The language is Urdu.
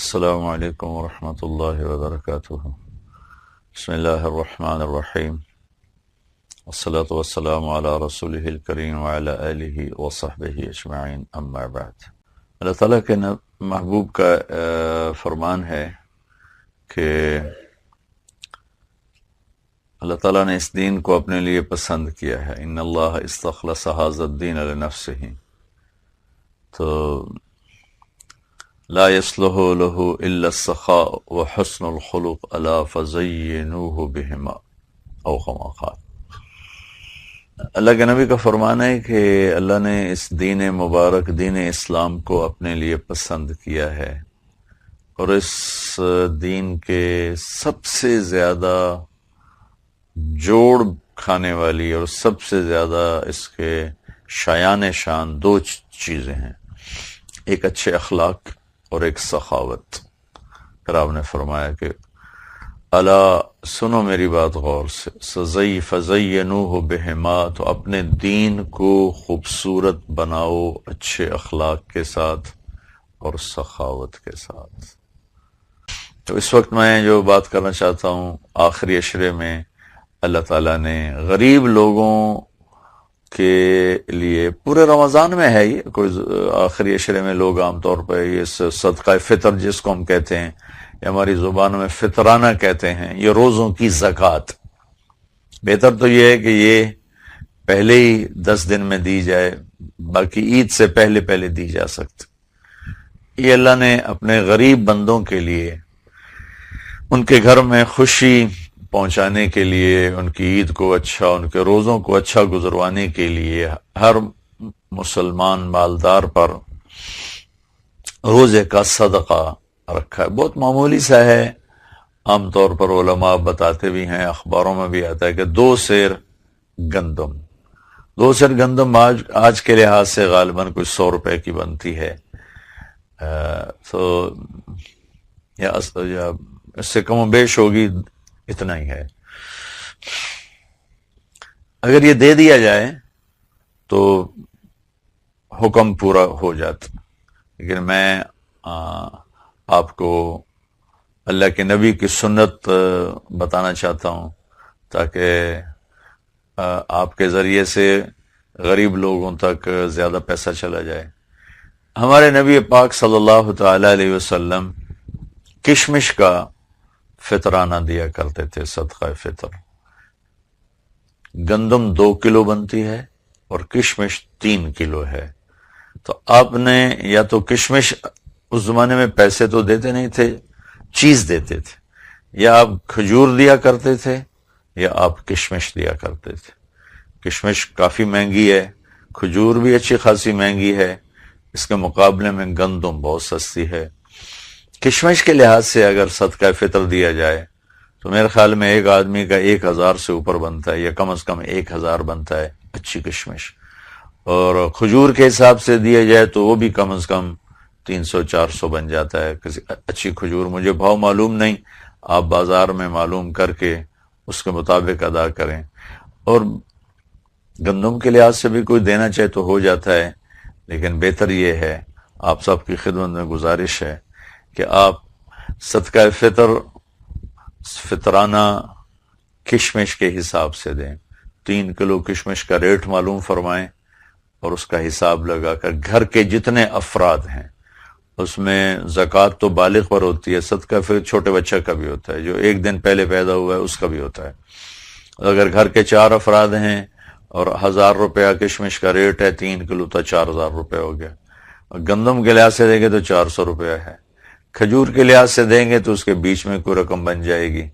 السلام علیکم ورحمۃ اللہ وبرکاتہ۔ بسم اللہ الرحمن الرحیم، والصلاة والسلام علی رسولہ الکریم وعلی آلہ وصحبہ اجمعین، اما بعد۔ اللہ تعالیٰ کے محبوب کا فرمان ہے کہ اللہ تعالیٰ نے اس دین کو اپنے لیے پسند کیا ہے۔ ان اللہ استخلص ھذا الدین لنفسہ، تو لا يصلح له الا السخاء وحسن الخلق الا فزینوہ بہما، او کما قال۔ اللہ کے نبی کا فرمان ہے کہ اللہ نے اس دین مبارک، دین اسلام کو اپنے لیے پسند کیا ہے، اور اس دین کے سب سے زیادہ جوڑ کھانے والی اور سب سے زیادہ اس کے شایان شان دو چیزیں ہیں، ایک اچھے اخلاق اور ایک سخاوت۔ پھر آپ نے فرمایا کہ الا سنو میری بات غور سے، فزینوہ بہما، تو اپنے دین کو خوبصورت بناؤ اچھے اخلاق کے ساتھ اور سخاوت کے ساتھ۔ تو اس وقت میں جو بات کرنا چاہتا ہوں، آخری عشرے میں اللہ تعالیٰ نے غریب لوگوں کے لیے، پورے رمضان میں ہے یہ، کوئی آخری عشرے میں لوگ عام طور پہ یہ صدقہ فطر جس کو ہم کہتے ہیں، یا ہماری زبانوں میں فطرانہ کہتے ہیں، یہ روزوں کی زکوٰۃ۔ بہتر تو یہ ہے کہ یہ پہلے ہی 10 دن میں دی جائے، باقی عید سے پہلے پہلے دی جا سکتی۔ یہ اللہ نے اپنے غریب بندوں کے لیے، ان کے گھر میں خوشی پہنچانے کے لیے، ان کی عید کو اچھا، ان کے روزوں کو اچھا گزروانے کے لیے ہر مسلمان مالدار پر روزے کا صدقہ رکھا ہے۔ بہت معمولی سا ہے، عام طور پر علماء بتاتے بھی ہیں، اخباروں میں بھی آتا ہے کہ 2 سیر گندم، 2 سیر گندم آج کے لحاظ سے غالباً کوئی 100 روپے کی بنتی ہے، تو یا اس سے کم و بیش ہوگی، اتنا ہی ہے۔ اگر یہ دے دیا جائے تو حکم پورا ہو جاتا، لیکن میں آپ کو اللہ کے نبی کی سنت بتانا چاہتا ہوں، تاکہ آپ کے ذریعے سے غریب لوگوں تک زیادہ پیسہ چلا جائے۔ ہمارے نبی پاک صلی اللہ تعالی علیہ وسلم کشمش کا فطرانہ دیا کرتے تھے، صدقہ فطر۔ گندم 2 کلو بنتی ہے اور کشمش 3 کلو ہے، تو آپ نے یا تو کشمش، اس زمانے میں پیسے تو دیتے نہیں تھے، چیز دیتے تھے، یا آپ کھجور دیا کرتے تھے یا آپ کشمش دیا کرتے تھے۔ کشمش کافی مہنگی ہے، کھجور بھی اچھی خاصی مہنگی ہے، اس کے مقابلے میں گندم بہت سستی ہے۔ کشمش کے لحاظ سے اگر صدقہ فطر دیا جائے تو میرے خیال میں ایک آدمی کا 1000 سے اوپر بنتا ہے، یا کم از کم 1000 بنتا ہے اچھی کشمش، اور کھجور کے حساب سے دیا جائے تو وہ بھی کم از کم 300-400 بن جاتا ہے کسی اچھی کھجور۔ مجھے بھاؤ معلوم نہیں، آپ بازار میں معلوم کر کے اس کے مطابق ادا کریں۔ اور گندم کے لحاظ سے بھی کوئی دینا چاہے تو ہو جاتا ہے، لیکن بہتر یہ ہے، آپ سب کی خدمت میں گزارش ہے کہ آپ صدقہ فطر فطرانہ کشمش کے حساب سے دیں۔ 3 کلو کشمش کا ریٹ معلوم فرمائیں، اور اس کا حساب لگا کر گھر کے جتنے افراد ہیں، اس میں زکوٰۃ تو بالغ پر ہوتی ہے، صدقہ فطر چھوٹے بچہ کا بھی ہوتا ہے، جو 1 دن پہلے پیدا ہوا ہے اس کا بھی ہوتا ہے۔ اگر گھر کے 4 افراد ہیں اور 1000 روپیہ کشمش کا ریٹ ہے، 3 کلو تو 4000 روپے ہو گیا۔ اور گندم کے لحاظ سے دیں گے تو 400 روپیہ ہے، کھجور کے لحاظ سے دیں گے تو اس کے بیچ میں کوئی رقم بن جائے گی،